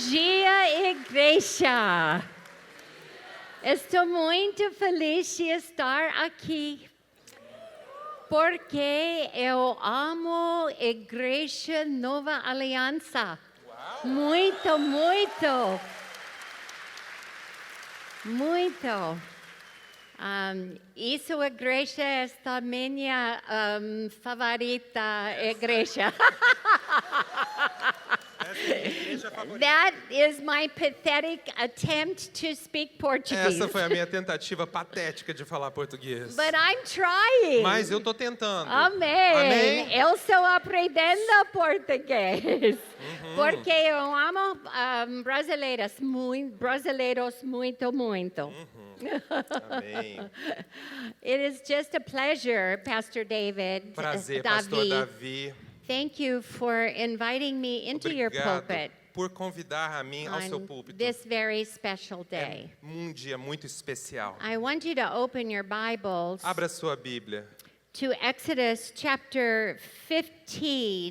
dia, igreja! Estou muito feliz de estar aqui, porque eu amo a Igreja Nova Aliança. Muito, muito. Muito. Isso igreja é a minha favorita igreja. That is my pathetic attempt to speak Portuguese. Essa foi a minha tentativa patética de falar português. But I'm trying. Mas eu tô tentando. Amém. Amém. Eu estou aprendendo português. Porque eu amo brasileiros muito, muito. Amém. It is just a pleasure, Pastor David. Prazer, Pastor Davi. Thank you for inviting me into your pulpit por convidar a mim ao seu púlpito. this very special day. É um dia muito especial. I want you to open your Bibles Abra sua Bíblia to Exodus chapter 15.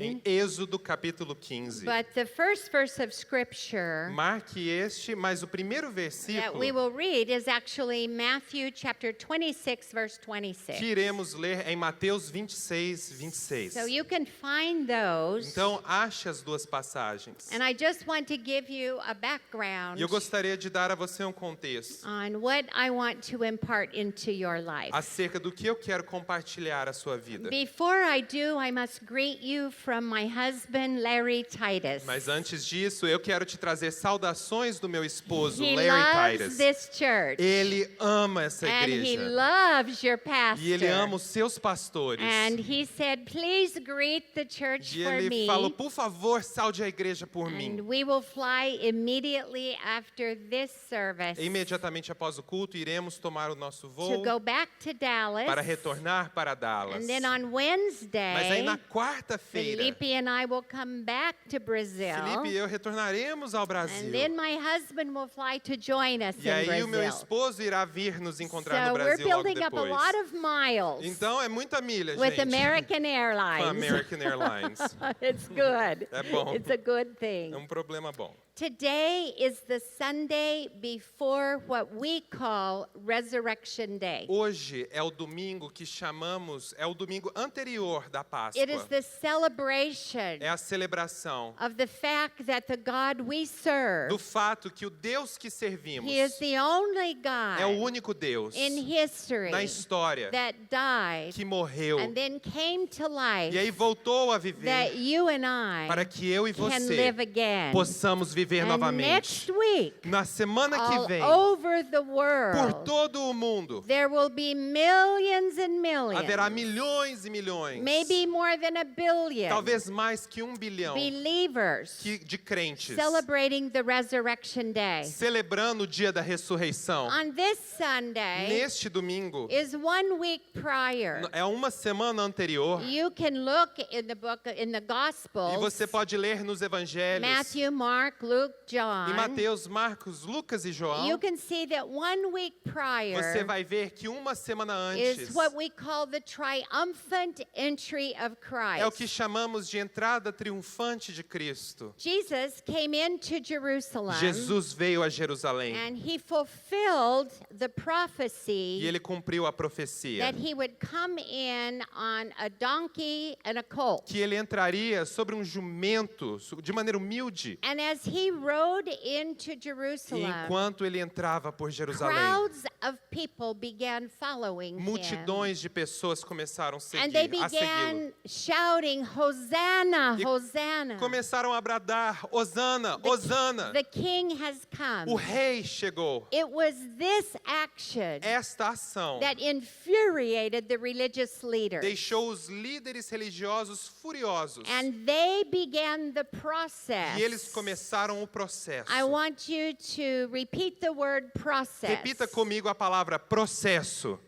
em Êxodo capítulo 15. But the first verse of Scripture Marque mas o primeiro that versículo we will read is actually Matthew chapter 26, verse 26. que iremos ler em Mateus 26, 26. So you can find those. Então, ache as duas passagens. And I just want to give you a background E eu gostaria de dar a você um contexto on what I want to impart into your life. acerca do que eu quero compartilhar a sua vida. Before I do, I must greet you from my husband, Larry Titus. Mas antes disso, eu quero te trazer saudações do meu esposo, He Larry loves Titus. this church. Ele ama essa And he igreja. loves your pastor. E ele ama os seus pastores. And he said, please greet the church E for ele me. falou, por favor, saude a igreja por And mim. we will fly immediately after this service Imediatamente após o culto, iremos tomar o nosso to voo go back to Dallas. para retornar para Dallas. And then on Mas aí Wednesday, na quarta-feira, Felipe and I will come back to Brazil. Felipe e eu retornaremos ao And Brasil. then my husband will fly to join us E in aí Brazil. o meu esposo irá vir nos encontrar So no we're Brasil logo building up a depois. lot of miles Então é muita milha, with gente. American Com Airlines. American Airlines. It's good. É bom. It's a good thing. É um problema bom. Today is the Sunday before what we call Resurrection Day. Hoje é o domingo que chamamos, é o domingo anterior da Páscoa. It is the celebration É a celebração of the fact that the God we serve, do fato que o Deus que servimos He is the only é o God único Deus in history na história that died que morreu and then came to life e aí voltou a viver that you and I para que eu e can você live again. possamos viver And novamente. next week, Na semana que all vem, over the por world, todo o mundo, there will be millions and haverá millions, milhões e milhões, maybe more than a billion, talvez mais que 1 bilhão believers de crentes celebrating the Resurrection Day. celebrando o dia da ressurreição. On this Sunday Neste domingo, is 1 week prior. é uma semana anterior, You can look in the e Gospels, você pode ler nos evangelhos, Matthew, Mark, Luke, John. em Mateus, Marcos, Lucas e João, You can see that 1 week você prior vai ver que uma semana antes is what we call the triumphant entry of Christ. é o que chamamos de entrada triunfante de Cristo. Jesus came into Jerusalem Jesus veio a Jerusalém and he fulfilled the prophecy e ele cumpriu a profecia that he would come in on a donkey and a colt. que ele entraria sobre um jumento de maneira humilde. And as he rode into E Jerusalem, enquanto ele entrava por Jerusalém, crowds of people began following him. multidões de pessoas começaram And they a segui-lo. began shouting, Hosanna, E Hosanna. Começaram a bradar, Hosana, Hosana. The king has come. O rei chegou. It was this action Esta ação that infuriated the religious leaders. deixou os líderes religiosos furiosos. And they began the process. E eles começaram o processo. I want you to repeat the word process. Repita comigo a palavra processo.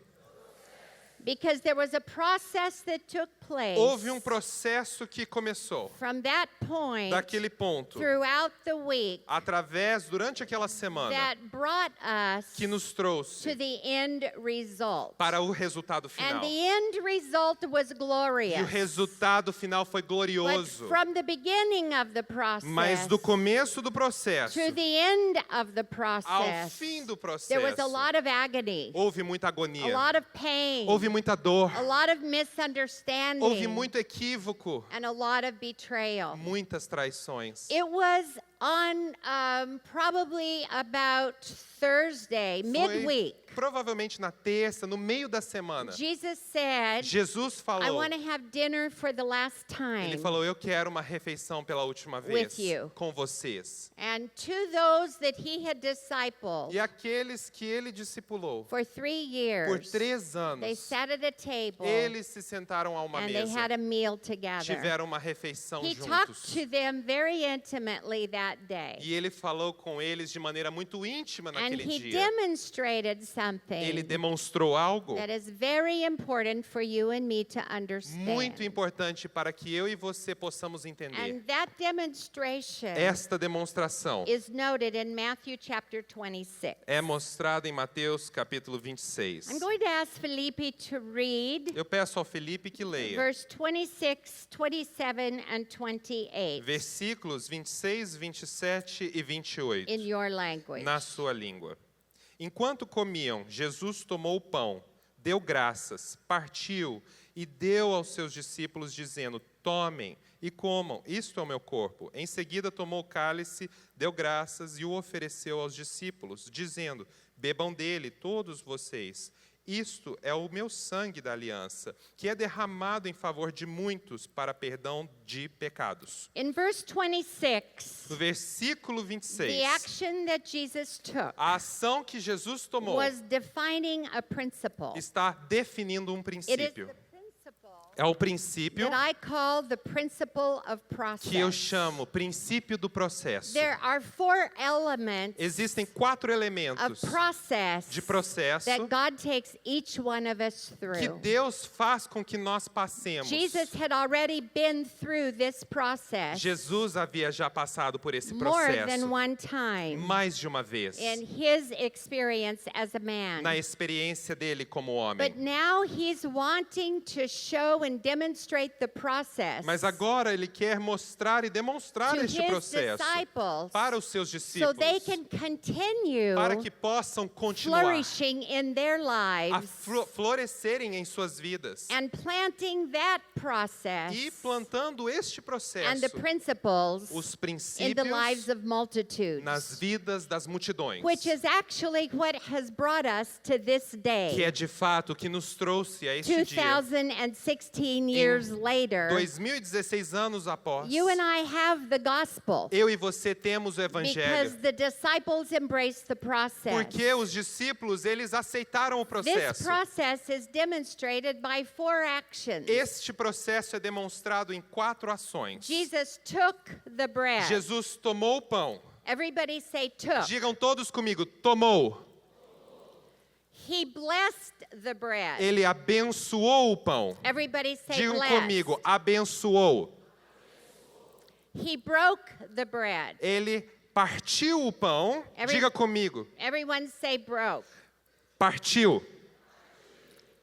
Because there was a process that took place Houve processo que começou from that point daquele ponto, throughout the week durante aquela semana, that brought us que nos to trouxe the end result. para o resultado And final. the end result was E o glorious. resultado final foi But glorioso. from the beginning of the Mas process do começo do processo to the end of the ao process, fim do there was a processo, lot of agony, houve muita a agonia, lot of pain, houve muita dor, a lot of houve misunderstanding, muito equívoco, and a lot of betrayal. muitas traições. It was on probably about Thursday, Foi midweek. provavelmente na terça, no meio da semana. Jesus said, Jesus I falou, want to have dinner for the last ele time. falou, eu quero uma refeição pela última With vez you. com vocês. And to those that he had discipled E aqueles que ele discipulou for 3 por years, 3 they anos, sat at a table eles se sentaram a uma and they mesa, had a meal together. tiveram uma refeição He talked juntos. to them very intimately that day. E ele falou com eles de maneira muito íntima And naquele he dia. demonstrated Ele something demonstrou algo that is very important for you and me to understand. muito importante para que eu e você possamos entender. And that demonstration Esta demonstração is noted in Matthew chapter 26. é mostrada em Mateus capítulo 26. I'm going to ask Felipe to read Eu peço ao Felipe que leia verse 26, 27, and 28 versículos 26, 27 e 28 in your language. na sua língua. Enquanto comiam, Jesus tomou o pão, deu graças, partiu e deu aos seus discípulos, dizendo: tomem e comam, isto é o meu corpo. Em seguida tomou o cálice, deu graças e o ofereceu aos discípulos, dizendo: bebam dele todos vocês. Isto é o meu sangue da aliança, que é derramado em favor de muitos para perdão de pecados. In verse 26, No versículo 26, the action that Jesus took a ação que Jesus tomou was defining a principle. está definindo It is princípio. the principle É o princípio that I call the principle of que eu process. chamo princípio do processo. There are 4 elements Existem 4 of elementos process de processo that God takes each one of us que through. Deus faz com que nós passemos. Jesus had already been through this process Jesus havia já passado por esse more than processo one time mais de uma vez in his experience as a man. na experiência dele como But homem. now he's wanting to show and demonstrate the process Mas agora ele quer mostrar e demonstrar to este his processo disciples para os seus so they discípulos, can continue para que possam continuar flourishing in their a lives florescerem em suas vidas and planting that process e plantando este and the processo, principles os in the lives princípios of multitudes, nas vidas das multidões, which is actually what has brought us to this que é day. de fato o que nos trouxe a este dia. 2016 years later, 2016 anos após, you and I have the gospel eu e você temos o because evangelho, the disciples embraced the process. porque os discípulos eles aceitaram o This processo. process is demonstrated by 4 actions. Este processo é demonstrado em 4 ações. Jesus took the bread. Jesus tomou o pão. Everybody say took. Digam todos comigo, tomou. He blessed the bread. Ele abençoou o pão. Everybody say Digam blessed. comigo, abençoou. He broke the bread. Ele partiu o pão. Diga comigo, Everyone say broke. partiu.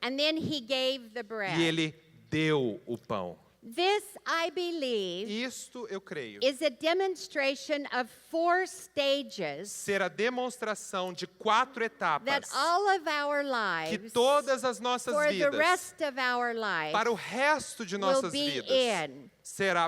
And then he gave the bread. E ele deu o pão. This, I believe, Isto eu creio is a demonstration of 4 stages ser a demonstração de 4 that etapas all of our que lives, todas as nossas for the vidas, rest of our lives, para o resto de will nossas be vidas, in.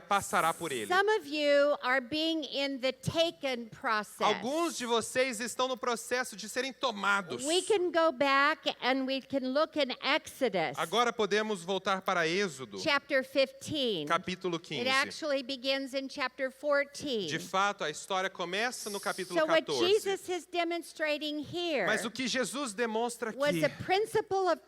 passará por ele. Some of you are being in the taken process. Alguns de vocês estão no processo de serem tomados. We can go back and we can look in Exodus Agora podemos voltar para Êxodo, chapter 15. capítulo It 15. actually begins in chapter 14. De fato, a história começa no capítulo So what 14. Jesus is demonstrating here Mas o que Jesus demonstra was aqui a principle of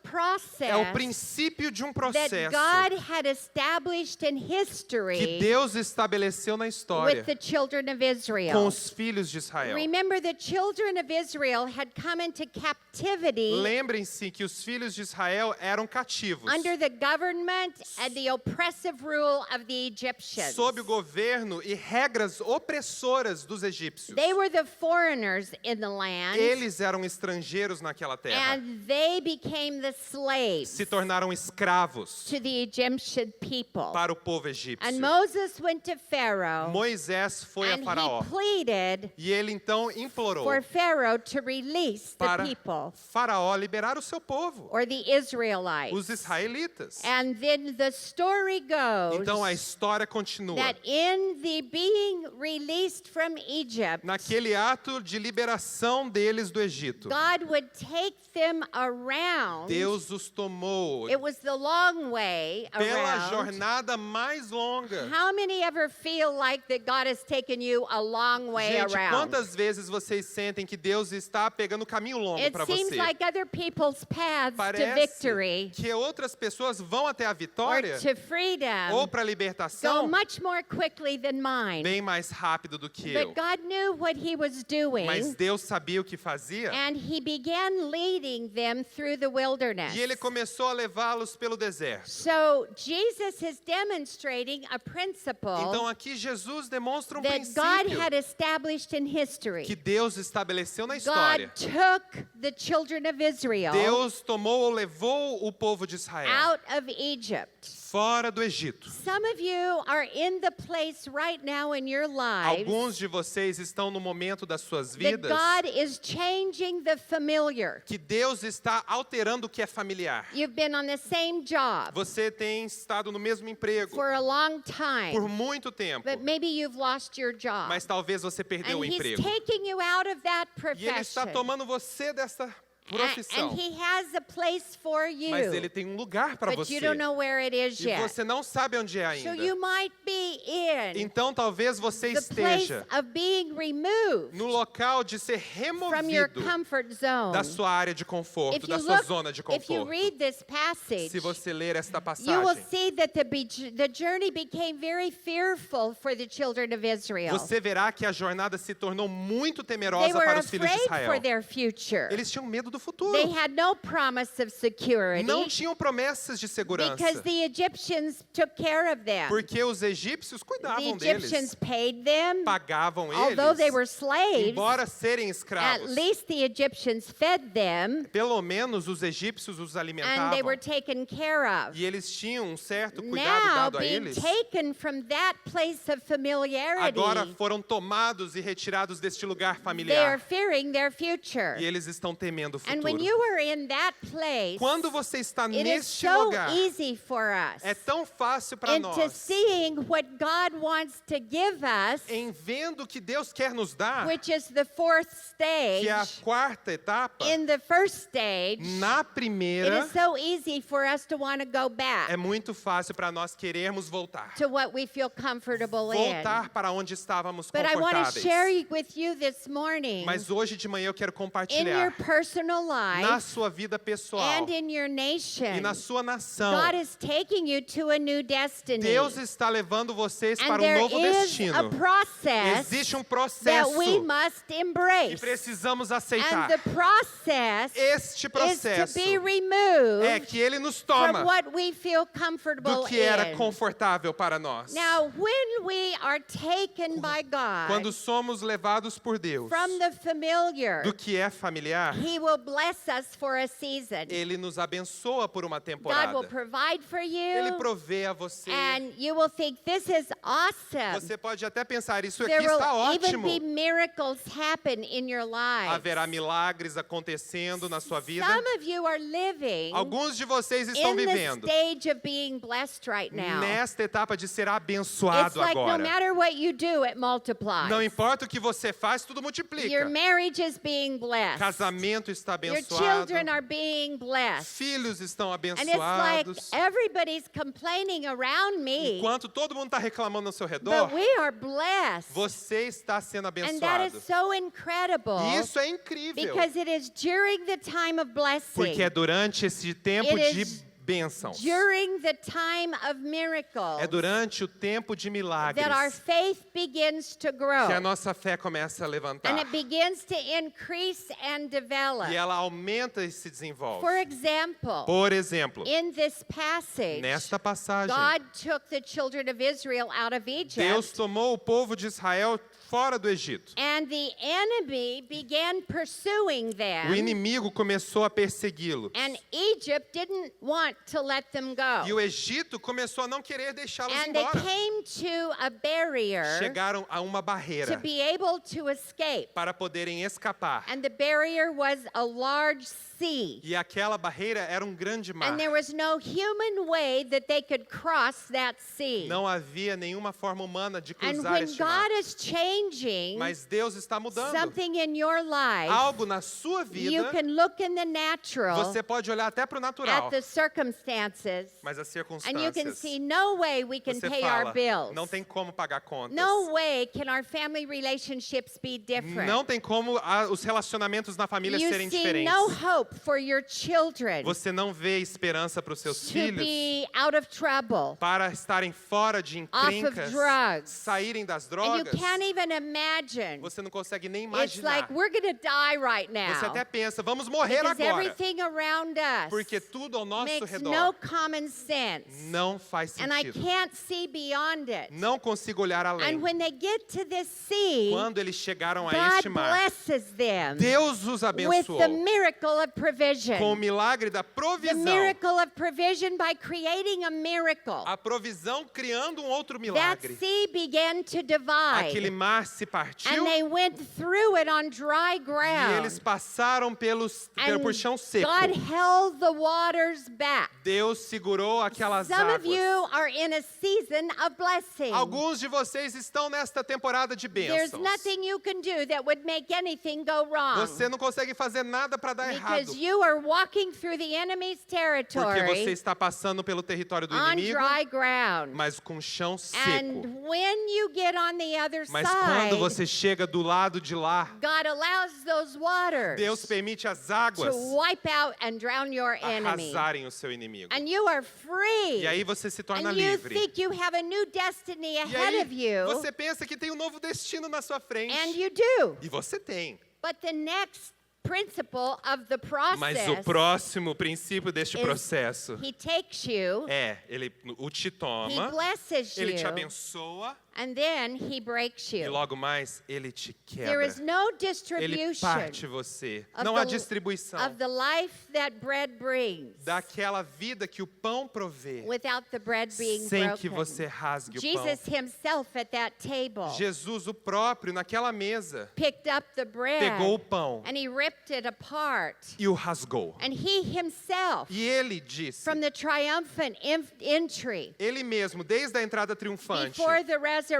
é o process princípio de um that processo God had established in His history que Deus estabeleceu na história with the children of com Israel. os filhos de Israel. Remember, the children of Israel had come into captivity Lembrem-se que os filhos de Israel eram cativos under the government and the oppressive rule of the Egyptians. sob o governo e regras opressoras dos egípcios. They were the foreigners in the land, Eles eram estrangeiros naquela terra. and they became the slaves Se tornaram escravos to the Egyptian people. para o povo egípcio. And Moses went to Pharaoh, Moisés foi a and Faraó. he pleaded E ele então implorou for Pharaoh to release the para people, Faraó liberar o seu povo, or the Israelites. os israelitas. And then the story goes Então a história continua. that in the being released from Egypt, Naquele ato de liberação deles do Egito, God would take them around. Deus os tomou It was the long way pela around. jornada mais longa. How many ever feel like that God has taken you a long way Gente, around? quantas vezes vocês sentem que Deus está pegando o caminho longo It para seems você? like other people's paths to Parece victory que outras pessoas vão até a or vitória to freedom ou para a go libertação much more quickly than mine. bem mais rápido do que eu. But God knew what he was doing, Mas Deus sabia o que fazia and he began leading them through the wilderness. e ele começou a levá-los pelo deserto. So Jesus is demonstrating a principle Então aqui Jesus demonstra um that God princípio had established in history. que Deus estabeleceu na God história. took the children of Israel Deus tomou ou levou o povo de Israel out of Egypt. fora do Egito. Some of you are in the place right now in your lives Alguns de vocês estão no momento das suas that vidas God is changing the familiar. que Deus está alterando o que é familiar. You've been on the same job Você tem estado no mesmo emprego for a long por time, muito tempo, but maybe you've lost your job. mas talvez você perdeu And o He's emprego. taking you out of that E Ele está profession. tomando você dessa profissão. And He has a place for Mas you, Ele tem um lugar para but você. you don't know where it is E yet. você não sabe onde é So ainda. you might be in Então talvez você the place esteja of being removed no local de ser from your removido comfort zone. da sua área de conforto, If da you sua look, zona de if you conforto. read this passage, Se você ler esta you will passagem, see that the journey became very fearful for the children of Israel. você verá que a jornada se tornou muito They temerosa were para os filhos de afraid for Israel. their future. Eles tinham medo do futuro. They had no promise of security Não tinham promessas de segurança. because the Egyptians took care of them. Porque os egípcios The cuidavam deles, Egyptians paid them, pagavam although they eles. were slaves. Embora serem At escravos, least the Egyptians fed them, pelo menos os egípcios os and they alimentavam. were taken care of. E eles tinham um certo cuidado Now, dado a being eles. taken from that place of familiarity, Agora foram tomados e retirados deste lugar they are familiar. fearing their future. E eles estão temendo o And when futuro. you are in that place, Quando você está it is neste so lugar, easy for us é tão fácil para into nós, seeing what God wants to give us, em vendo o que Deus quer nos dar, which is the fourth stage. que é a quarta etapa, In the first stage, na it primeira, is so easy for us to want to go back é muito fácil para nós querermos voltar. to what we feel comfortable in. Voltar para onde estávamos But I want to confortáveis. share with you this morning, Mas hoje de manhã eu quero in your compartilhar personal na life sua vida pessoal and in your nation, e na sua nação. God is taking you to a new destiny. Deus está levando vocês And para um there novo is a destino. process Existe um that processo we must que embrace. precisamos And aceitar. the process Este is to processo be removed é que Ele nos from toma what we feel comfortable do que era in. confortável para nós. Now, when we are taken by Quando God somos levados por Deus from the familiar, do que é familiar, He will bless us for a season. Ele nos abençoa por uma God will temporada. provide for Ele you, provê a você. and you will think, this is awesome. Você pode até pensar, isso There aqui está will even ótimo. be miracles happen in your lives. Haverá milagres acontecendo na sua vida. Some of you are living Alguns de vocês estão in the vivendo stage of being blessed right now. nesta etapa de ser It's abençoado like no agora. matter what you do, it multiplies. Não importa o que você faz, tudo Your multiplica. marriage is being blessed. Casamento está Your abençoado. children are being blessed. Filhos estão And it's like abençoados. everybody's complaining around me, Enquanto todo mundo está reclamando ao seu but redor, we are blessed. você está sendo And that abençoado. is so incredible E isso é incrível. because it is during the time of blessing. Porque é durante esse tempo It de is bênçãos. during the time of miracles É durante o tempo de milagres that our faith begins to grow. que a nossa fé começa a levantar. And it begins to increase and develop. E ela aumenta e se desenvolve. For example, Por exemplo, in this passage, nesta passagem, God took the children of Israel out of Deus Egypt, tomou o povo de Israel fora do Egito. and the enemy began pursuing O them, inimigo começou a persegui-lo. and Egypt didn't want to let them go. E o Egito começou a não querer deixá-los And they embora. came to a barrier Chegaram a uma to barreira be able to escape. para poderem escapar. And the barrier was a large sea. E aquela barreira era um grande mar. And there was no human way that they could cross that sea. Não havia nenhuma forma humana de And cruzar when este mar. God is changing Mas Deus está mudando. something in your life, Algo na sua you vida, can look in the natural você pode olhar até para o natural. at the circumstances, Mas as and you can circunstâncias, see no way we can você pay our fala, bills. não tem como pagar contas. No way can our family relationships be different. Não tem como os relacionamentos na família You serem see diferentes. no hope for your children Você não vê esperança para os seus to filhos be out of trouble. para estarem fora de encrencas, drugs. saírem das And you drogas. can't even imagine. Você não consegue nem It's imaginar. like we're going to die right Você now. até pensa, vamos morrer Because agora. everything around us Porque tudo ao nosso makes redor no common sense. não faz And I sentido. can't see beyond it. Não consigo olhar além. And when they get to this sea, Quando eles chegaram a God este mar, blesses them Deus os with abençoou the miracle of provision. com o milagre da The provisão. miracle of provision by creating a miracle. A provisão criando um outro That milagre. sea began to Aquele divide. mar se partiu And they went through it on dry e ground. eles passaram And por chão seco. God held the waters back. Deus segurou aquelas Some of you águas. are in a season of blessing. Alguns de vocês estão nesta temporada de There's bênçãos. nothing you can do that would make anything go wrong. Você não consegue fazer nada para dar errado. Because you are walking through the enemy's Porque você territory está passando pelo território do on inimigo, dry ground. mas com chão And seco. when you get on the other Mas quando side, você chega do lado de lá, God allows those waters Deus permite as to águas wipe out and drown your enemy. arrasarem o seu inimigo. And you are free. E aí você se torna And you livre. think you have a new destiny E ahead of aí you. você pensa que tem um novo destino na sua frente. And you do. E você tem. But the next principle of the Mas o process próximo princípio deste is processo he takes you, ele te he toma, blesses ele te you, abençoa and then he breaks e you. logo mais ele te There quebra. is no Ele distribution parte você. of Não há the, distribuição of the life that bread brings daquela vida que o pão provê without the bread being sem que broken. você rasgue o pão. Jesus himself at that table Jesus, o próprio, naquela mesa, picked up the bread pegou o pão and he ripped it apart. e o rasgou. And he himself, E ele disse, from the triumphant entry ele mesmo, desde a entrada triunfante before the resurrection,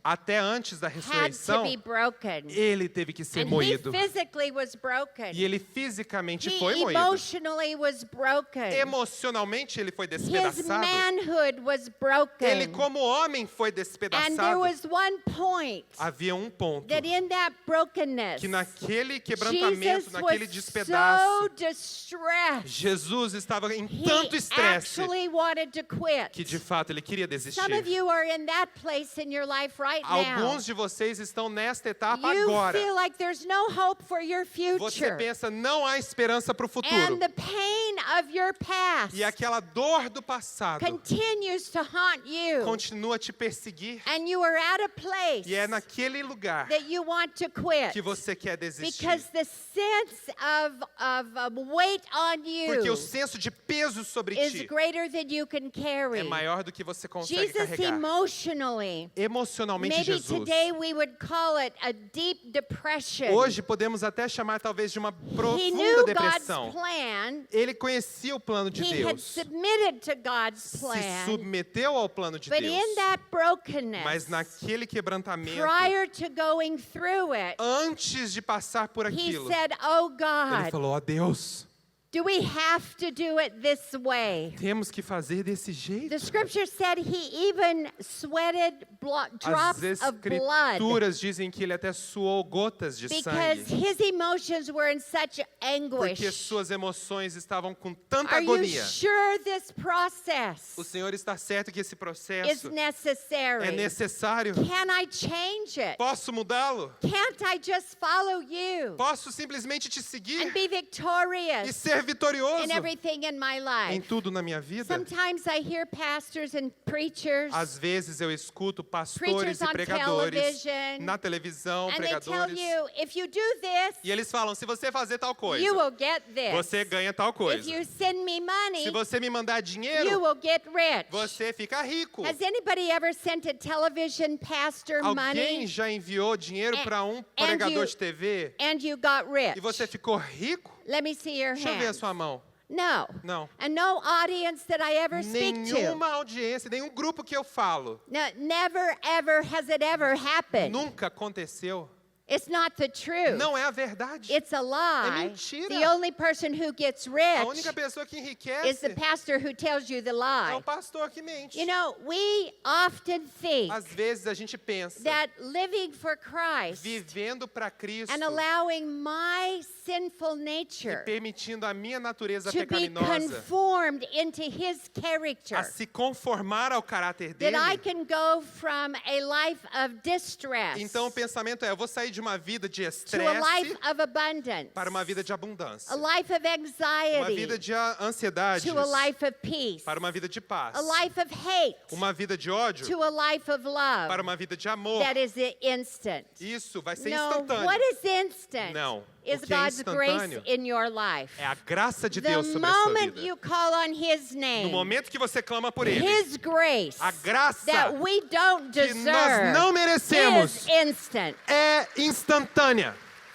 até antes da had to ressurreição, be broken. ele teve que ser And he moído. physically was broken. E ele fisicamente He foi moído. emotionally was broken. Emocionalmente ele foi His despedaçado. manhood was broken. Ele como homem foi And there despedaçado. was one point Havia um ponto that in that brokenness, que naquele quebrantamento, Jesus naquele was despedaço, so distressed. Jesus estava em He tanto estresse actually wanted to quit. que de fato ele queria desistir. Some of you are in that place in your life right now. Alguns de vocês estão nesta etapa You agora. feel like there's no hope for your Você future. pensa, não há esperança para o futuro. And the pain of your past E aquela dor do passado continues to haunt you. continua a te perseguir. And you are at a place E é naquele lugar that you want to quit. que você quer desistir. Because the sense of weight on Porque you o senso de peso sobre is ti greater than you can carry. é maior do que você consegue Jesus carregar. emotionally, Emocionalmente, maybe Jesus. today we would call it a deep depression. Hoje podemos até chamar talvez de uma He profunda knew depressão. God's plan. Ele conhecia o plano de He had Deus. submitted to God's Se plan. submeteu ao plano de But Deus. in that brokenness, Mas naquele quebrantamento, prior to going through it, antes de passar por he aquilo, said, "Oh ele God, falou: ó Deus, Do we have to do it this way? Temos que fazer desse jeito. The scripture said he even sweated drops As of blood escrituras dizem que ele até suou gotas de because sangue, his emotions were in such anguish. porque suas emoções estavam com tanta Are you agonia. sure this process O Senhor está certo que esse is processo é necessary? necessário. Can I change it? Posso mudá-lo? Can't I just follow you Posso simplesmente te and seguir be e victorious ser vitorioso in everything in my em life? tudo na minha vida? Sometimes I hear pastors and preachers Às vezes eu escuto pastores Preachers e on pregadores television, na televisão, and they tell pregadores, you, if you do this, e eles falam: se você fazer tal coisa, you will get this. você ganha tal If coisa. you send me money, Se você me mandar you dinheiro, will get rich. você fica rico. Has anybody ever sent a television pastor Alguém money já enviou dinheiro And- para um and pregador you- de TV and you got rich? e você ficou rico? Let me see your Deixa eu ver a hand. sua mão. No. Não. And no audience that I ever speak to. Nenhuma audiência, nenhum grupo que eu falo. No, never, ever has it ever happened. Nunca aconteceu. It's not the truth. Não é a verdade. It's a lie. mentira. The only person who gets A rich única pessoa que is the enriquece pastor who tells you the é lie. o pastor que mente. You know, we often think Às vezes a gente pensa, that living for Christ vivendo para Cristo and allowing my sinful e nature permitindo a minha natureza to be pecaminosa conformed into his character, a se conformar ao caráter that I dele. can go from a life of distress Então o pensamento é: eu vou sair de uma vida de to a life estresse of abundance, para uma vida de abundância, a life of uma vida anxiety de ansiedade to a life of peace, para uma vida de paz, a life of hate uma vida de ódio to a life of para love uma vida de amor. that is instant. Isso vai ser No, instantâneo. what is instant Não. is O que é God's grace instantâneo in your life. É a graça de The Deus sobre a sua moment vida. you call on His No name, momento que você clama por Ele, His grace a graça that we don't que nós deserve não merecemos is instant. é instantânea.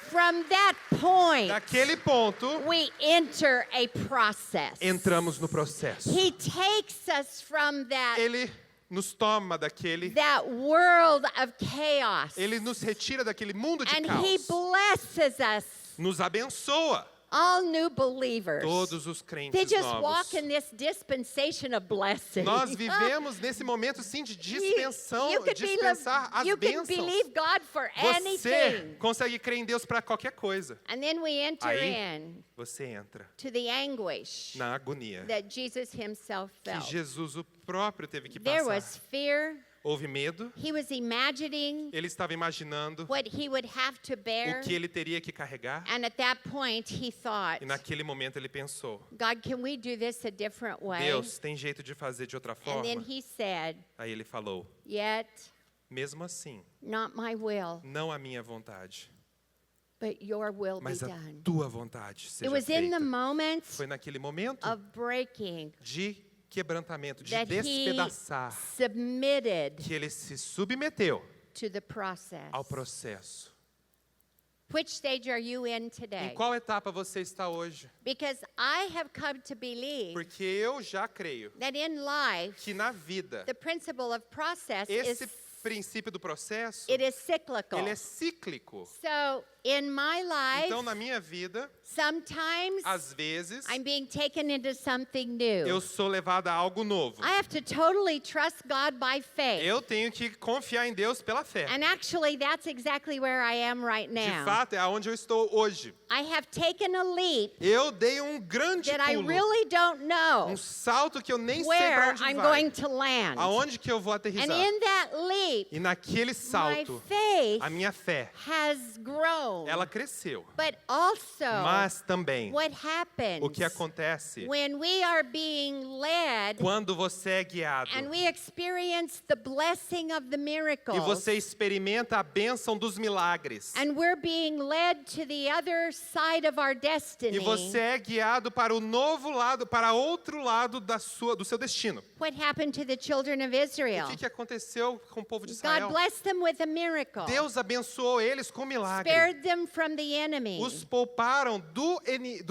From that point, Daquele ponto, we enter a process. entramos no processo. He takes us from Ele nos toma daquele, that world of chaos, Ele nos retira daquele mundo de and He caos. blesses us, Nos abençoa, all new believers. todos os They crentes just novos. walk in this dispensation of blessing. Nós vivemos nesse momento sim de dispensão, you could dispensar as you could bênçãos. believe God for Você anything. consegue crer em Deus para qualquer coisa. And then we enter Aí in você entra to the anguish na agonia that Jesus himself que felt. Jesus o próprio teve que There passar. was fear. Houve medo, He was imagining ele estava imaginando what he would have to bear. o que ele teria que carregar, And at that point, he thought, e naquele momento ele pensou: God, can we do this a different way? Deus, tem jeito de fazer de outra And then forma? he said, Aí ele falou: yet mesmo assim, not my will, não a minha vontade, but your will be mas a done. tua vontade It seja was in the feita. moment Foi naquele momento of breaking de quebrantamento, de that he despedaçar, submitted que ele se submeteu to the process. ao processo. Which stage are you in Em today? qual etapa você está hoje? Because I have come to believe Porque eu já creio that in life, que na vida, the principle of process esse is princípio do processo, it is cyclical. ele é cíclico. So in my life, Então, na minha vida, sometimes às vezes, I'm being taken into something new. eu sou levado a algo novo. I have to totally trust God by faith. Eu tenho que confiar em Deus pela fé. And actually, that's exactly where I am right De now. fato, é aonde eu estou hoje. I have taken a leap Eu dei um grande that I pulo, really don't know um salto que eu nem sei para where onde I'm vai. going to land. Aonde que eu vou And aterrissar? in that leap, E naquele my salto, faith a minha fé, has grown. ela cresceu. But also, Mas também, what happens o que acontece when we are being led quando você é guiado and we experience the blessing of the e miracles, você experimenta a bênção dos milagres and we're being led to the other side of our destiny, e você é guiado para o novo lado, para outro lado do seu destino. what happened to the children of Israel? O que aconteceu com o povo de God Israel? blessed them with a miracle, Deus abençoou eles com milagre. spared them from the enemy, Os pouparam do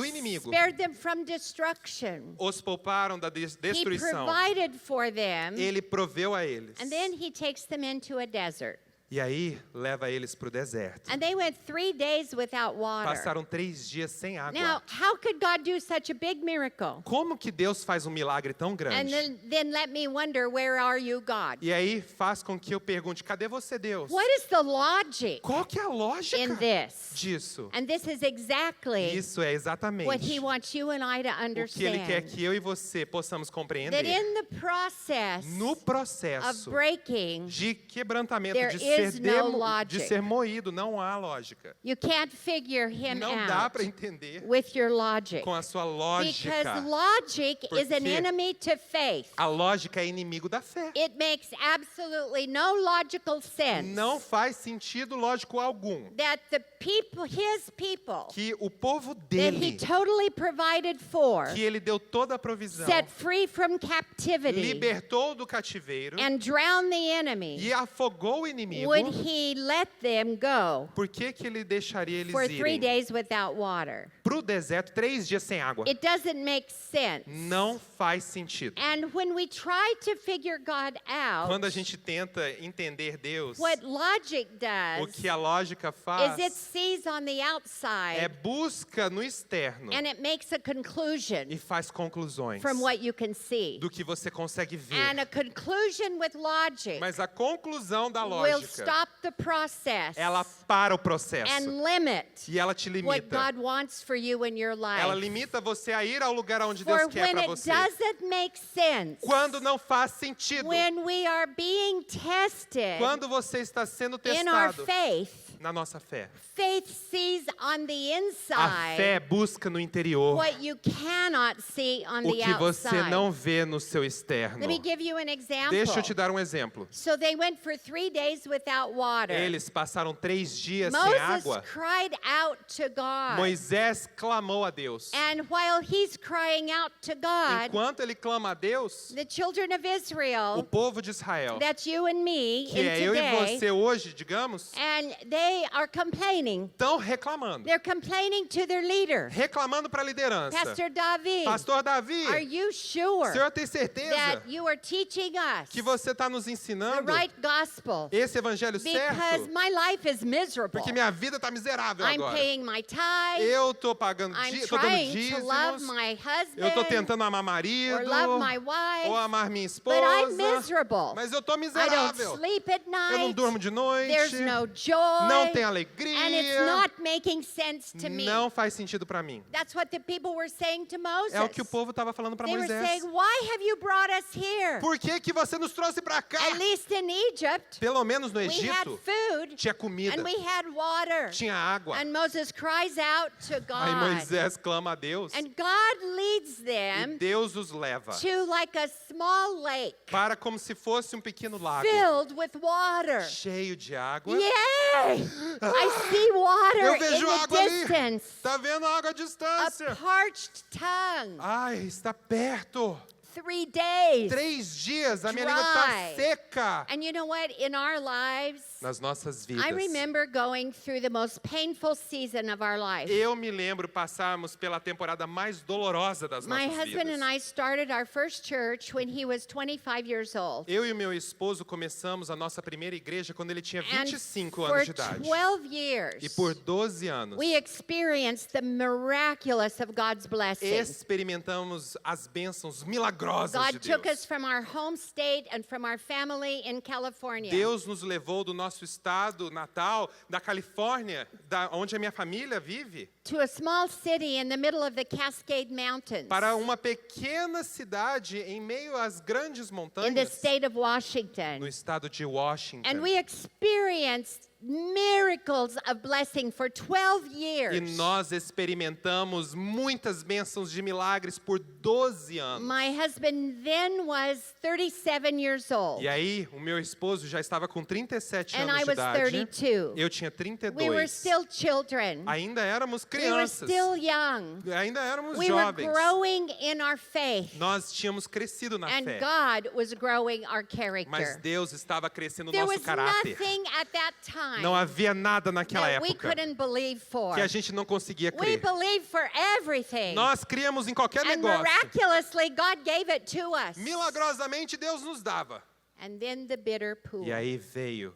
inimigo. spared them from destruction. Os pouparam da He destruição. provided for them, Ele proveu a eles. and then he takes them into a desert. E aí, leva eles para o deserto. And they went 3 days without water. Passaram 3 dias sem água. Now, how could God do such a big miracle? Como que Deus faz um milagre tão And grande? then let me wonder, where are you, God? E aí, faz com que eu pergunte, cadê você, Deus? What is the logic Qual que é a in lógica this? disso? And this is exactly Isso é exatamente what he wants you and I to o que Ele quer understand. que eu e você possamos That compreender. in the process No of processo breaking, de quebrantamento, there de is no de logic. ser moído, não há lógica. you can't figure him Não dá out para entender with your logic. com a sua Because lógica. logic is an Porque enemy to faith. A lógica é inimigo da fé. It makes absolutely no logical sense Não faz sentido lógico algum that the people, his people, que o povo that dele, he totally provided for, que ele deu toda a provisão, set free from captivity, libertou do cativeiro and drowned the enemy, e afogou o inimigo, would he let them go por que que ele deixaria eles for 3 irem days without water? para o deserto 3 dias sem água? It doesn't make sense. Não faz sentido. And when we try to figure God out, Quando a gente tenta entender Deus, what logic o does que a lógica is faz it sees on the é outside busca no externo and it makes a conclusion e faz conclusões from what you can see. do que você consegue ver. And a conclusion with logic Mas a conclusão da will lógica, stop the process ela para o processo and limit e ela te what limita. God wants for you in your Ela life. limita você a ir ao lugar onde For Deus quer when para it você. doesn't make sense, Quando não faz sentido, when we are being tested quando você está sendo in our testado faith, na nossa fé, faith sees on the a fé inside busca no interior what you cannot see on o the que você outside. não vê no seu externo. Let me give you an example. Deixa eu te dar um exemplo. So they went for 3 days without water. Eles passaram 3 dias sem Moses água. cried out to God. Moisés clamou a Deus. And while he's crying out to God, Enquanto ele clama a Deus, the children of o Israel, povo de Israel, that's you and me que in é eu e today, você hoje, digamos, and they are complaining. estão reclamando. They're complaining to their leader, Reclamando para a liderança. Pastor David. Pastor Davi, Are you o sure senhor tem certeza that you are teaching us que você está nos the ensinando right gospel? esse evangelho Because certo? my life is miserable. Porque minha vida está miserável I'm agora. paying my tithe. Eu estou pagando, I'm estou dando trying to love dízimos. my Eu estou husband tentando amar marido or love my ou wife, amar minha but I'm esposa. miserable. Mas eu estou I don't miserável. sleep at Eu não night. durmo de noite. There's no joy. Não tem And it's alegria. not making sense to me. Não faz sentido para mim. That's what the people were saying to Moses. É o que o povo estava falando para They were Moisés. saying, why have you brought us here? Por que que você nos trouxe para cá? At least in Egypt, Pelo menos no we had Egito food tinha comida, and we had water. tinha água. And Moses cries out to Aí God. Moisés clama a Deus And God leads e them Deus os leva to like a small lake para como se fosse um pequeno lago filled with water. cheio de água. Yay! I see water Eu in vejo the água ali. distance. Tá vendo a água à distância? A parched tongue. Ai, está perto. 3 days. 3 dias, a minha língua está Dry. seca. And you know what? In our lives, Nas nossas vidas. I remember going through the most painful season of our life. Eu me lembro passarmos pela temporada mais dolorosa das My nossas husband vidas. and I started our first church when he was 25 years old. Eu e o meu esposo começamos a nossa primeira igreja quando ele tinha And 25 for anos de idade. 12 years, E por 12 anos, we experienced the miraculous of God's blessings. experimentamos as bênçãos milagrosas de God took Deus. us from our home state and from our family in California. Deus nos levou do nosso estado natal, da Califórnia, onde a minha família vive, To a small city in the middle of the Cascade Mountains para uma pequena cidade em meio às grandes in the montanhas state of no Washington. estado de Washington. And we experienced miracles of blessing for 12 years. E nós experimentamos muitas bênçãos de milagres por 12 anos. My husband then was 37 years old. E aí, o meu esposo já estava com 37 And anos I de was idade. 32. Eu tinha 32. We were still children. Ainda éramos We were crianças. still young. Ainda éramos We were jovens. growing in our faith. Nós tínhamos crescido na And fé. God was growing our Mas character. Deus estava crescendo o There nosso was caráter. nothing at that time Não havia nada naquela that we época couldn't believe for. que a gente não conseguia We crer. believed for everything. Nós criamos em qualquer And negócio. miraculously, God gave it to us. Milagrosamente, Deus nos dava. And then the bitter pool. E aí veio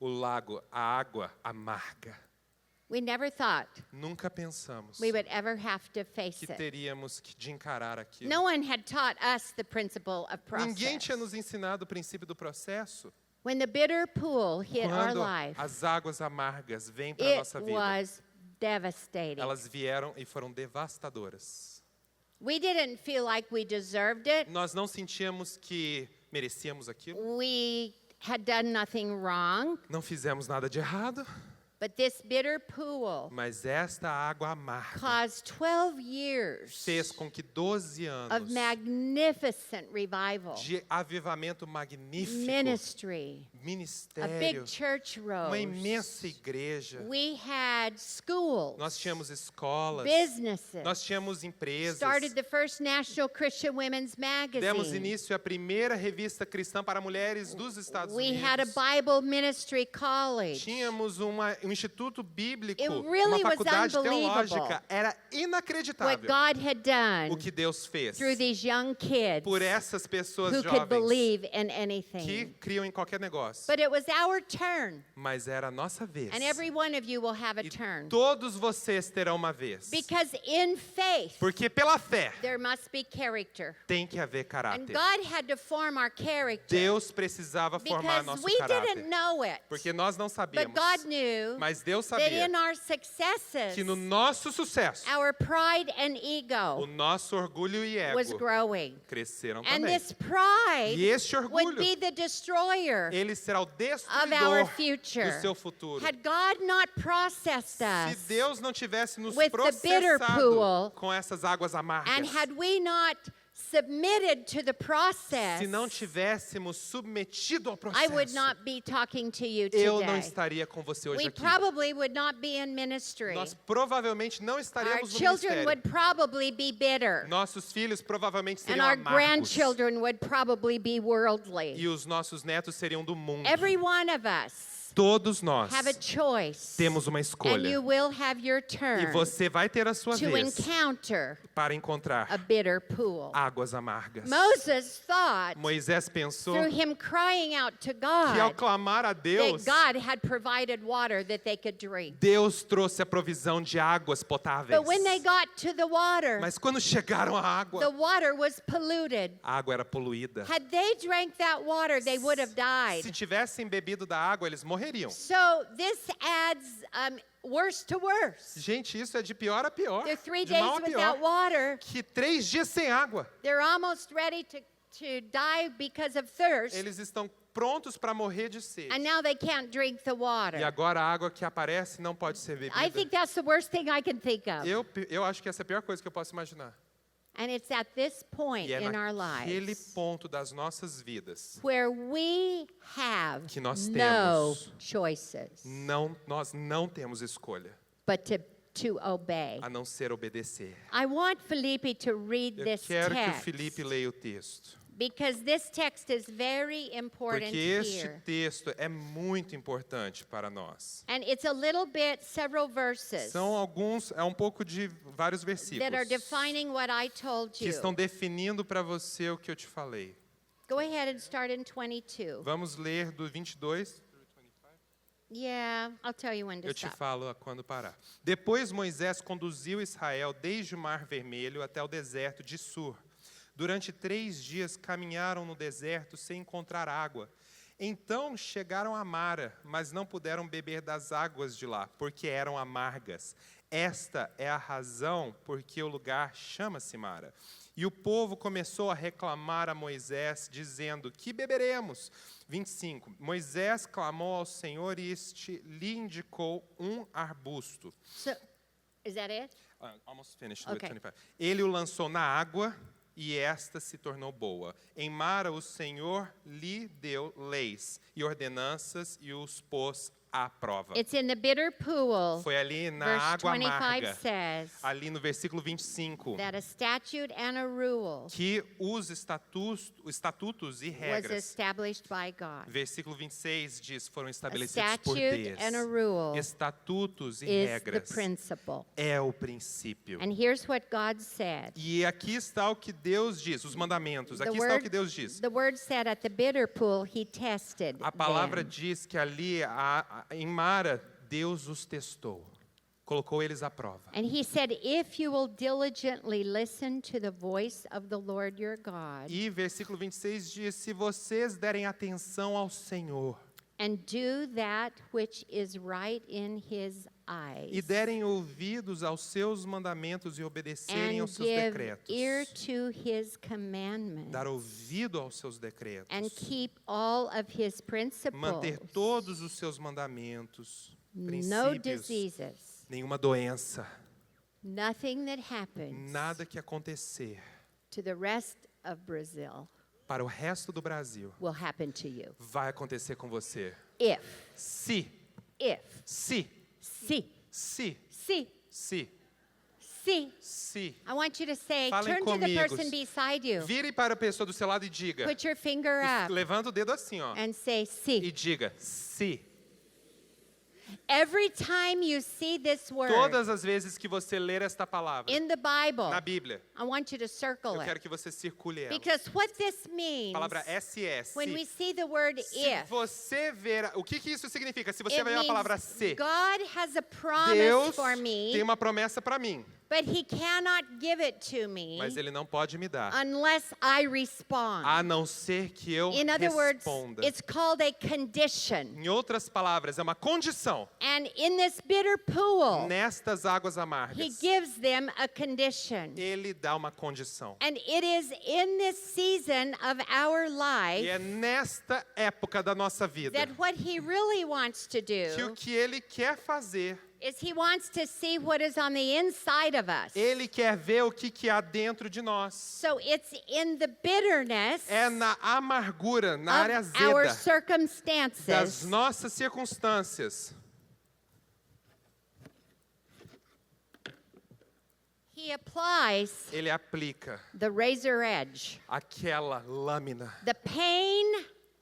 o lago, a água amarga. We never thought Nunca pensamos we would ever have to face que it. teríamos de encarar aquilo. No one had taught us the principle of Ninguém process. tinha nos ensinado o princípio do processo. When the bitter pool hit our Quando life, as águas amargas vêm para a it nossa vida, was devastating. elas vieram e foram devastadoras. We didn't feel like we deserved it. Nós não sentíamos que merecíamos aquilo. We had done nothing wrong. Não fizemos nada de errado. But this bitter pool Mas esta água amarga caused 12 years fez com que 12 of anos magnificent revival, de avivamento magnífico, ministry, a ministério, big church uma rose. imensa igreja. We had schools, Nós tínhamos escolas, businesses, nós tínhamos empresas. started the first National Christian Women's Demos Magazine. início à primeira revista cristã para mulheres dos Estados We had a Unidos. Bible ministry college. Tínhamos um instituto bíblico, It really uma was faculdade unbelievable teológica. Era What inacreditável God had done o que Deus fez through these young kids por essas pessoas who could jovens believe in que anything. criam em qualquer negócio. But it was our turn, Mas era a nossa vez. and every one of you will have a E turn. todos vocês terão uma vez. Because in faith, Porque pela fé there must be character. tem que haver And caráter. God had to form our character Deus precisava formar because nosso we caráter. didn't know it. Porque nós não But sabíamos. God knew Mas Deus that sabia in our successes, que no nosso sucesso, our pride and o ego nosso orgulho e was ego growing. cresceram And também. this pride E este would orgulho, be the destroyer ele será o of our destruidor future. do seu futuro. Had God not processed Se us, Deus não tivesse nos with the bitter pool, processado com essas águas amargas, and had we not submitted to the process, se não tivéssemos submetido ao I would processo, not be talking to you eu não today. estaria com você hoje We aqui. probably would not be in ministry. Nós provavelmente não Our estaríamos no children ministério. would probably be bitter. Nossos filhos provavelmente And seriam our amargos. grandchildren would probably be worldly. E os nossos netos seriam do mundo. Every one of us Todos nós have a choice. temos uma And you escolha. will have your E turn você vai ter a sua to vez encounter para a encontrar bitter pool. águas amargas. Moses thought, Moisés pensou through him crying out to que ao God, clamar a Deus, that God had provided water that they could drink. Deus trouxe a provisão de águas potáveis. But when they got to the water, Mas quando chegaram à the água, water was polluted. a água era poluída. Had they drank that water, they would have Se died. tivessem bebido da água, eles morreriam. So this adds worse to worse. Gente, isso é de pior a pior. They're 3 De days mal a without pior. water. Que 3 dias sem água. They're almost ready to die because of thirst. Eles estão prontos para morrer de sede. And now they can't drink the E water. agora a água que aparece não pode ser bebida. I think that's the worst thing I can think of. Eu acho que essa é a pior coisa que eu posso imaginar. And it's at this point E é in our naquele lives ponto das nossas vidas where we have que nós no temos. choices Nós não temos escolha but to obey. a não ser obedecer. I want Felipe to read Eu this quero que o text Felipe leia o texto. because this text is very important Porque este here. texto é muito importante para nós. And it's a little bit, several verses É um pouco de vários that are versículos defining what I told que you. estão definindo para você o que eu te falei. Go ahead and start in 22. Vamos ler do 22. Yeah, I'll tell you when to Eu te stop. falo quando parar. Depois Moisés conduziu Israel desde o Mar Vermelho até o deserto de Sur. Durante 3 dias caminharam no deserto sem encontrar água. Então chegaram a Mara, mas não puderam beber das águas de lá, porque eram amargas. Esta é a razão por que o lugar chama-se Mara. E o povo começou a reclamar a Moisés, dizendo: que beberemos? 25. Moisés clamou ao Senhor e este lhe indicou um arbusto. So, is that it? Almost finished with Okay. 25. Ele o lançou na água e esta se tornou boa. Em Mara o Senhor lhe deu leis e ordenanças e os pôs à prova. It's in the bitter pool. Foi ali na Verse água 25 amarga, says ali no versículo 25, that a statute and a rule que os estatutos e was regras, established by God. versículo 26 diz, foram A estabelecidos por statute Deus. and a rule Estatutos e is the regras principle. é o princípio. And here's what God said. E aqui está o que Deus diz, os mandamentos. The Aqui está o que Deus diz. word said at the bitter pool, he tested A palavra them. diz que ali em Mara, Deus os testou, colocou eles à prova. And he said, if you will diligently listen to the voice of the Lord your God E versículo 26 diz: se vocês derem atenção ao Senhor and do that which is right in his e eyes derem ouvidos aos seus mandamentos e obedecerem and aos seus give decretos, ear to his commandments dar ouvido aos seus decretos, and keep all of his principles, manter todos os seus mandamentos, no princípios, diseases, nenhuma doença, nothing that happens nada que acontecer to the rest of Brazil para o resto do Brasil will happen to you. vai acontecer com você. If, Se, if, se, see, se, see, se, see. se. I want you to say, Falem turn to the comigo. person beside you. Vire para a pessoa do seu lado e diga. Put your finger up Levanta o dedo assim, ó. and say, E see. diga, se. Every time you see this word Todas as vezes que você ler esta palavra in the Bible, na Bíblia, I want you to circle eu quero it. que você circule ela. Because what this A means, palavra SS. when we see the word Se if, você ver, o que isso significa? Se você it ver a palavra means se, God has a promise Deus for tem me, uma promessa para mim, but He cannot give it to me mas Ele não pode me dar, unless I respond. a não ser que eu In other words, responda. it's called a condition. Em outras palavras, é uma condição. And in this bitter pool, Nestas águas He amargas, gives them a condition. Ele dá uma condição. And it is in this season of our life E é nesta época da nossa vida that what He really wants to que o do que Ele quer fazer, is He wants to see what is on the inside of us. Ele quer ver o que há dentro de nós. So it's in the bitterness É na amargura, na área of our azeda das circumstances nossas circunstâncias. He applies Ele aplica the razor edge. aquela lâmina. The pain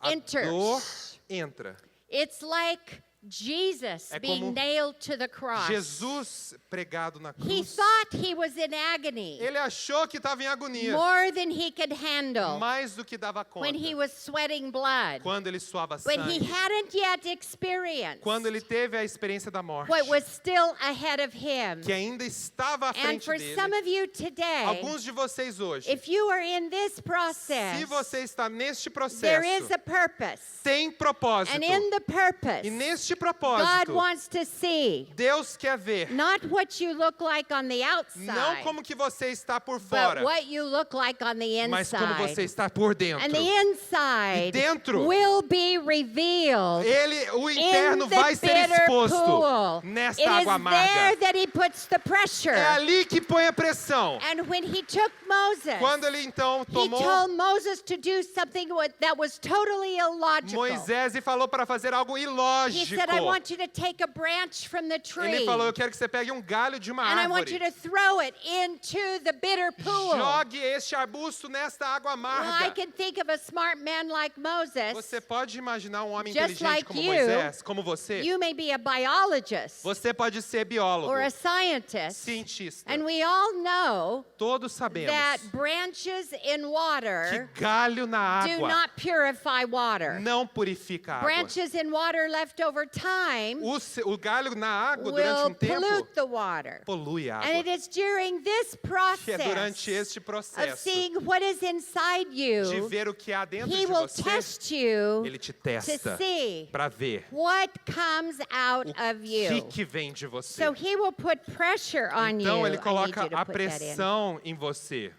A dor enters. entra. It's like Jesus É being como nailed to the cross. Jesus pregado na He cruz. thought he was in agony Ele achou que estava em agonia, more than he could handle mais do que dava conta. when he was sweating blood. Quando ele suava But he sangue, hadn't yet experienced quando ele teve a experiência da morte, what was still ahead of him. que ainda estava à And frente for some dele. of you today, Alguns de vocês hoje, if you are in this process, se você está neste there is processo, a purpose. tem propósito. And in the E purpose, neste God propósito, wants to see Deus quer ver not what you look like on the não outside, como que você está por but fora, what you look like on the mas como você inside. está por dentro. And the inside E dentro, will be revealed o in interno the vai ser bitter exposto pool. nesta It is água amarga. there that he puts the pressure. É ali que põe a pressão. And when he took Moses, Quando ele então he tomou told Moses to do something that was totally illogical. Moisés e falou para fazer algo He ilógico. said, I want you to take a branch from the tree, Ele falou, eu quero que você pegue um galho de uma and I want you árvore. to throw it into the bitter pool. Jogue este arbusto nesta água Well, I amarga. can think of a smart man like Moses. Você pode imaginar um homem Just inteligente like como you, Moisés, como você? You may be a biologist Você pode ser biólogo, or a scientist. cientista. And we all know Todos sabemos that branches in que water galho na do água not purify water. não purifica a água. Branches in water left over time O galho na água durante will um tempo pollute the water. polui a And it água. is during this Que é durante process este of processo seeing what is inside de you, ver o que há dentro He de will você, test you ele te to testa see para ver what comes out o of you. que vem de você. So He will put pressure on you. Então ele I need coloca you to a put that in. pressão em você.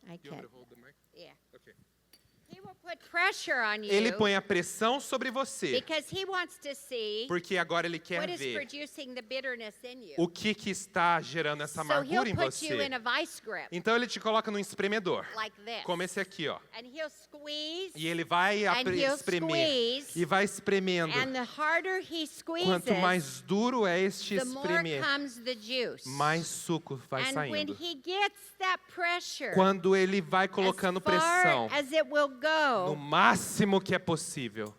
I can't. Yeah. Okay. He will put put pressure on Ele you põe a pressão sobre você, because he wants to see porque agora ele quer what is ver producing the bitterness in you. o que está gerando essa So he'll amargura em put you in você. a vice grip Então ele te coloca num espremedor, like this. como esse aqui, ó. And he'll squeeze, E ele vai And he'll espremer squeeze, e vai espremendo. and the harder he squeezes, Quanto mais duro é este the more espremer, comes the juice. mais suco vai And when saindo. he gets that pressure, Quando ele vai colocando as far pressão as it will no go, máximo que é possível,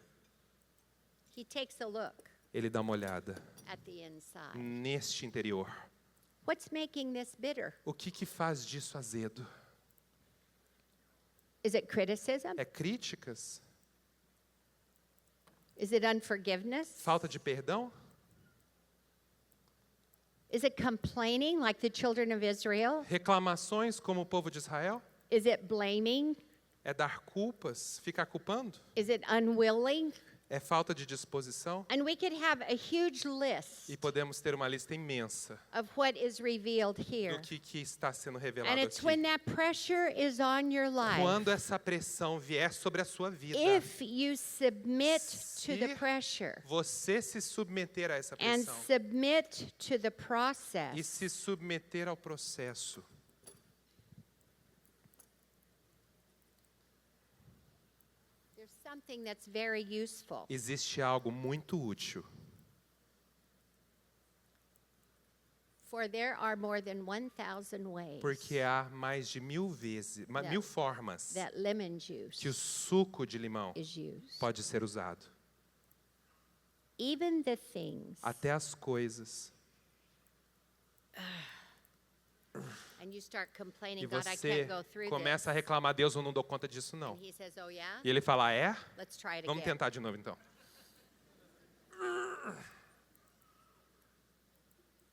he takes a look ele dá uma olhada at the inside. neste interior. What's making this bitter? O que faz disso azedo? Is it criticism? É críticas? Is it unforgiveness? Falta de perdão? Is it complaining like the children of Israel? Reclamações como o povo de Israel? Is it blaming? É dar culpas? Ficar culpando? Is it unwilling? É falta de disposição? And we could have a huge list E podemos ter uma lista imensa of what is revealed here. do que está sendo revelado And it's aqui. when that pressure is on your life. Quando essa pressão vier sobre a sua vida, If you submit to the Se pressure você se submeter a essa and pressão submit to the e process, se submeter ao processo, there's something that's very useful. existe algo muito útil. For there are more than 1,000 ways Porque há mais de 1000 vezes, 1000 formas that lemon juice que o suco de limão is used. pode ser usado. Even the things, Até as coisas. and you start complaining, E God, I você can't go through começa a this. reclamar, Deus, eu não dou conta disso não. And he says, oh yeah? E ele fala, é? Let's try it Vamos again. tentar de novo então.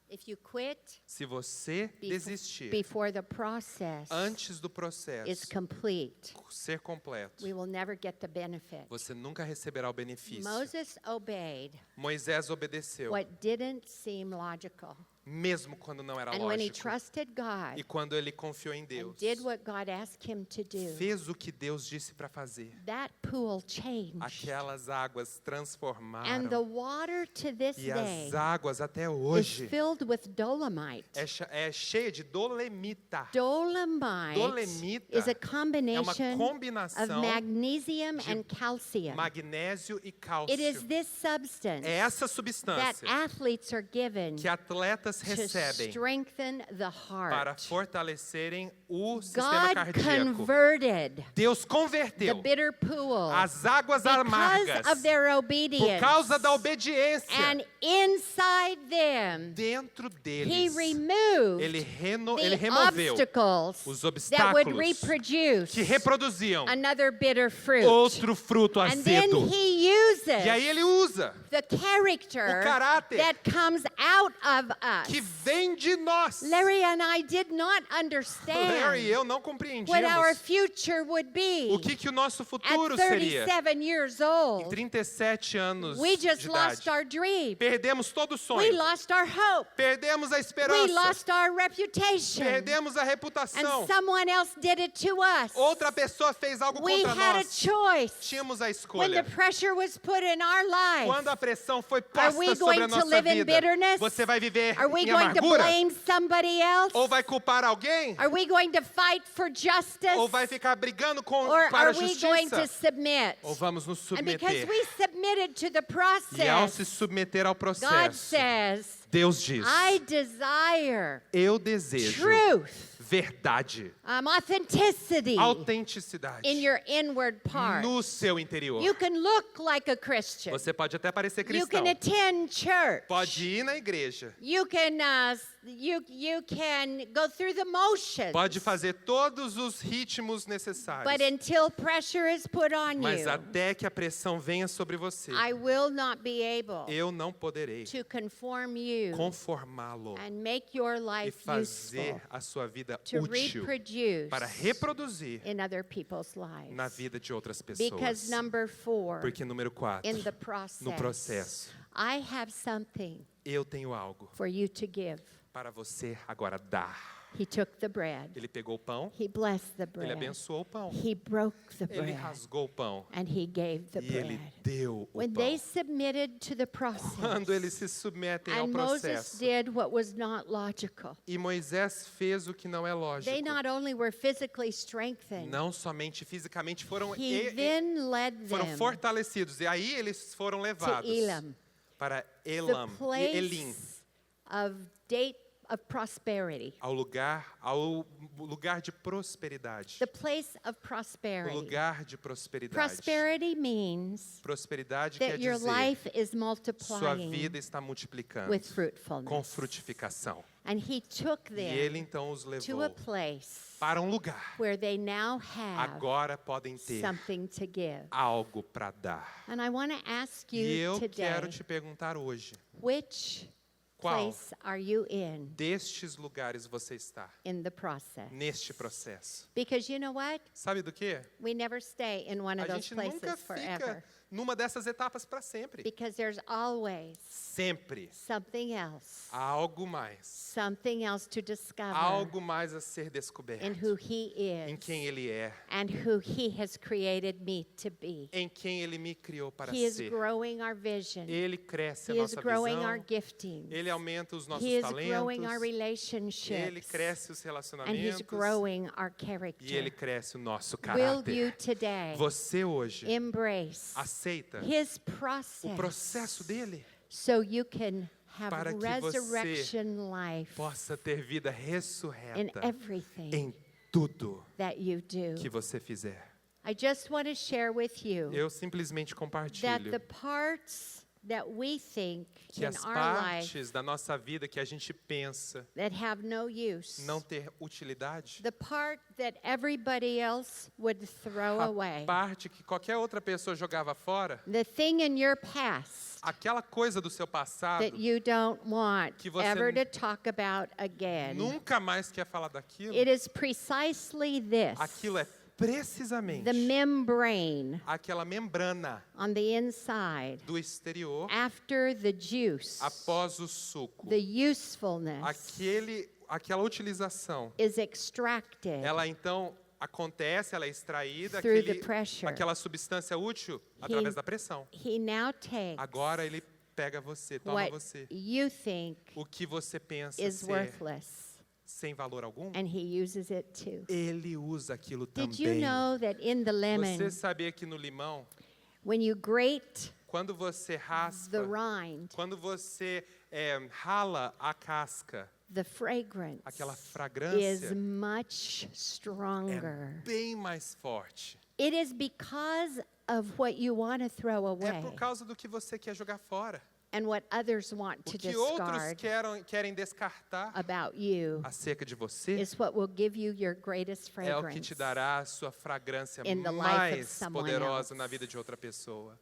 If you quit Se você desistir before the process antes do is processo complete, ser completo, we will never get the benefit. você nunca receberá o benefício. Moses obeyed Moisés obedeceu, what didn't seem logical. mesmo quando não era And when he lógico. trusted God E quando ele confiou em and Deus, did what God asked him to do, fez o que Deus disse para fazer. that pool changed. Aquelas águas And the transformaram. water to this E day as águas até is hoje filled with dolomite. é cheia de dolemita. Dolomite Dolemita is a É uma combination of combinação magnesium de and calcium. magnésio e It is cálcio. this substance É essa that substância athletes are given que atletas to recebem strengthen the para heart. fortalecerem o sistema God cardíaco. converted Deus the converteu bitter pool as águas because amargas of their por obedience. causa da obediência. And inside them, Dentro he deles, removed ele the removeu obstacles os that would obstáculos reproduce que reproduziam another bitter fruit. outro fruto And then azedo. he uses E aí ele usa the character o caráter that comes out of us. que vem de nós. Larry and I did not Larry e understand eu não what our compreendíamos future would be o que o nosso at futuro seria. 37 years Em old. 37 anos We just de lost idade, our dream. perdemos todo o We sonho, lost our hope. perdemos a We esperança, lost our reputation. perdemos a reputação. And someone else did it to us. Outra pessoa fez algo We contra had a nós. choice. Tínhamos a When the escolha. pressure was put in our life, Quando a pressão foi Are we posta sobre going a to nossa live in vida, bitterness? você vai viver are we em going to amargura? blame somebody else? Ou vai culpar alguém? Are we going to fight for justice? Ou vai ficar brigando Or para a are we going to justiça? submit? Ou vamos nos And because submeter? we submitted to the E ao se process, submeter ao God processo, says, Deus diz, I desire eu desejo truth, verdade, authenticity autenticidade in your inward part. no seu interior. You can look like a Christian. Você pode até parecer You cristão, can attend church. pode ir na igreja, You can you can go through the motions. pode fazer todos os ritmos necessários, But until pressure is put on mas you, até que a pressão venha sobre você, I will not be able eu não poderei to conform you conformá-lo and make your e life fazer useful a sua vida to útil reproduce para reproduzir in other people's lives. na vida de outras pessoas. Because number 4, Porque número 4, in the no process, processo, I have something eu tenho algo for you to give. para você agora dar. He took the bread. Ele pegou o pão, He blessed the ele bread. abençoou o pão, He broke the ele bread. rasgou o pão And he gave the e ele bread. deu o When pão. they submitted to the process, Quando eles se submetem ao and Moses processo, did what was not logical, e Moisés fez o que não é lógico, they not only were physically strengthened, não somente fisicamente foram he then led foram them fortalecidos, e aí eles foram to levados Elam, para the Elim, place of prosperity, ao lugar de prosperidade. the place of O prosperity. lugar de prosperidade. Prosperity means Prosperidade quer that your dizer life is sua multiplying vida está multiplicando with com fruitfulness. frutificação. And he took E ele them então os to levou a place para um lugar. where they now have Agora podem ter something to give. algo para dar. And I want to ask E you eu today, quero te perguntar hoje, which qual place are you in destes lugares você está in the process? neste processo? Because you know what? Sabe do quê? We never stay in one of A those gente nunca places fica forever. numa dessas etapas para sempre. Because there's always Sempre something else, há algo mais. something else to discover Algo mais a ser descoberto. in who he Em is quem ele é. and who he has created me to be. Em quem ele me criou para He is ser. growing our vision. Ele cresce a He is nossa growing our visão. giftings. Ele aumenta os nossos He is growing our talentos. relationships. Ele cresce os And he's relacionamentos. growing our E ele character. cresce o nosso Will you caráter. today Você hoje embrace aceita his o processo process dele so you can have para que você resurrection life possa ter vida in ressurreta everything em tudo that you do. que você fizer. I just want to share with you Eu simplesmente that compartilho the parts that we think que in as our life partes da nossa vida que a gente pensa that have no use, não ter utilidade, the part that everybody else would throw away, a parte que qualquer outra pessoa jogava fora, the thing in your past aquela coisa do seu passado, that you don't want que você ever to talk about again. nunca mais quer falar daquilo, It is precisely this, aquilo é precisamente the membrane aquela membrana on the inside, do exterior after the juice, após o suco. the usefulness Aquela utilização, is extracted ela então acontece, ela é extraída, through the pressure. aquela substância útil através da pressão. He now takes Agora ele pega você, toma what você. you think O que você pensa is ser worthless, sem valor algum, and he uses it too. ele usa aquilo Did you também. know that in the Você lemon, sabia que no limão, when you grate quando você raspa, the rind, quando você rala a casca, the fragrance aquela is fragrância much stronger? é bem mais forte. It is because of what you want to throw É away por causa do que você quer jogar fora. and what others want O to que outros discard querem descartar about you acerca de você is what will give you your greatest é o que te fragrance. dará a sua fragrância in the life of mais someone poderosa else. na vida de outra pessoa.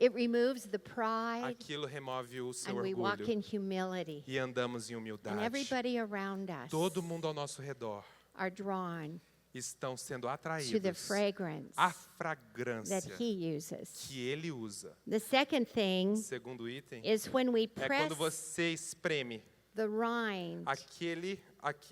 It removes the pride, Aquilo remove o seu and we walk orgulho in humility. e andamos em And humildade. everybody around us Todo mundo ao nosso redor are drawn estão sendo to the atraídos fragrance à that fragrância he uses. que ele usa. The second thing Segundo item is when we é press quando você espreme the rind,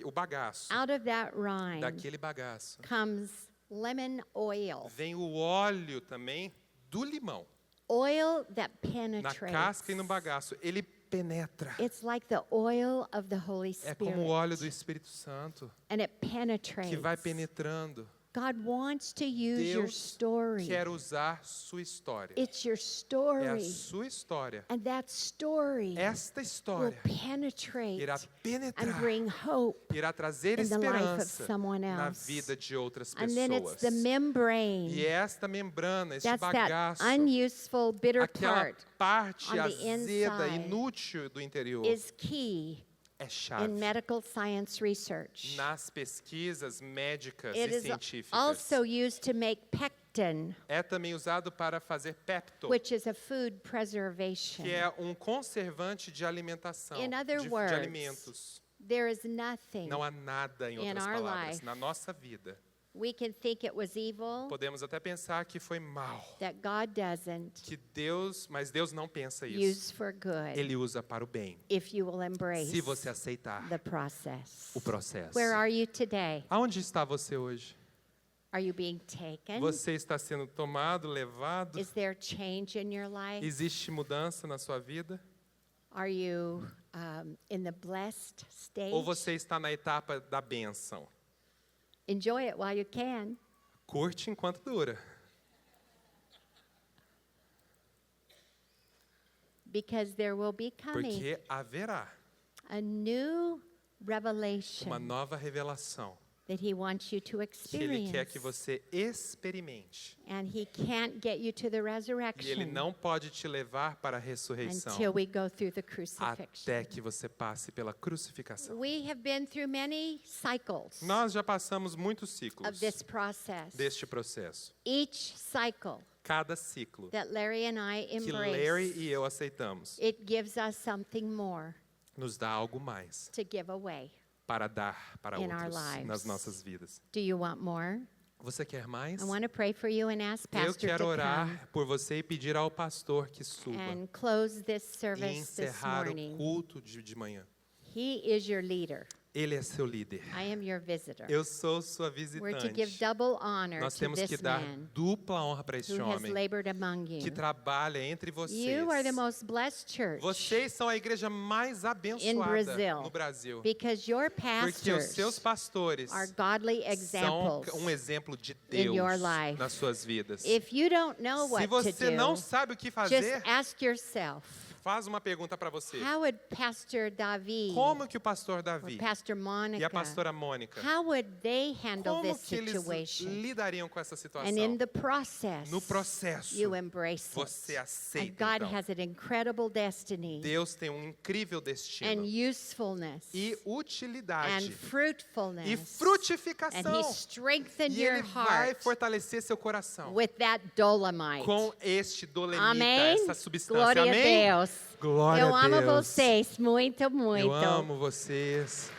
o bagaço. out of that rind Daquele bagaço comes lemon oil. vem o óleo também do limão. Oil that Na penetrates. casca e no bagaço. Ele penetra. It's like the oil of the Holy É como o óleo do Spirit. Espírito Santo And it penetrates. que vai penetrando. God wants to use your Deus story. quer usar sua história. It's your É a story. sua história. And that story Esta will história penetrate irá and penetrar, bring hope. irá trazer in the life of esperança someone na else. vida de outras And then it's pessoas. the membrane. E esta membrana, este That's that bagaço, unuseful, bitter aquela part parte on the azeda, inside inútil do interior, is key é in chave medical science research. nas pesquisas médicas It e is científicas. also used to make pectin, É também usado para fazer pepto, which is a food preservation. que é um conservante de alimentação, In other de words, alimentos. There is nothing Não há nada, em in outras our palavras, life na nossa vida We can think it was evil, Podemos até pensar que foi mal, that God doesn't mas Deus não pensa isso. use for good Ele usa para o bem, if you will embrace se você aceitar the process. o processo. Where are you today? Aonde está você hoje? Are you being taken? Você está sendo tomado, levado? Is there change in your life? Existe mudança na sua vida? Are you in the blessed stage? Ou você está na etapa da bênção? Enjoy it while you can. Curte enquanto dura. Because there will be coming Porque haverá a new revelation uma nova revelação that he wants you to que Ele quer experience. que você experimente. And he can't get you to the E Ele resurrection não pode te levar para a ressurreição until we go through the crucifixion. até que você passe pela crucificação. We have been through many cycles Nós já passamos muitos of ciclos this process. deste processo. Each cycle Cada ciclo that Larry and I que Larry embrace, e eu aceitamos it gives us something more nos dá algo mais to give away. para dar para In our outros lives. nas nossas vidas. Do you want more? Você quer mais? I want to pray for you and ask Eu Pastor quero to orar por você e pedir ao pastor que suba come and close this e service this encerrar o morning. culto de manhã. He is your leader. Ele é seu líder. I am your visitor. Eu sou sua We're to give visitante. double honor Nós to temos que this dar man dupla honra para este who has homem labored among que you. trabalha entre vocês. You are the most blessed church Vocês são a igreja mais in abençoada Brazil no Brasil. because your Porque os seus pastors pastores are godly são examples. um exemplo de in Deus your life. nas suas vidas. If you don't know Se what to você não do, sabe o que just fazer, ask yourself, faz uma pergunta para você. how would Pastor Davi Como que o pastor or Davi Pastor e a Monica, pastora Mônica, how would they handle como this que eles situation? lidariam com essa situação? And in the process, No processo, you embrace você it. And aceita, God então. has an incredible destiny Deus tem um incrível and destino usefulness e and utilidade fruitfulness. e And frutificação. He strengthened E your Ele vai heart fortalecer seu coração with that dolomite. com este dolemita, Amém? essa substância. Glória Amém? a Deus. Glória Eu a amo Deus. vocês muito, muito. Eu amo vocês.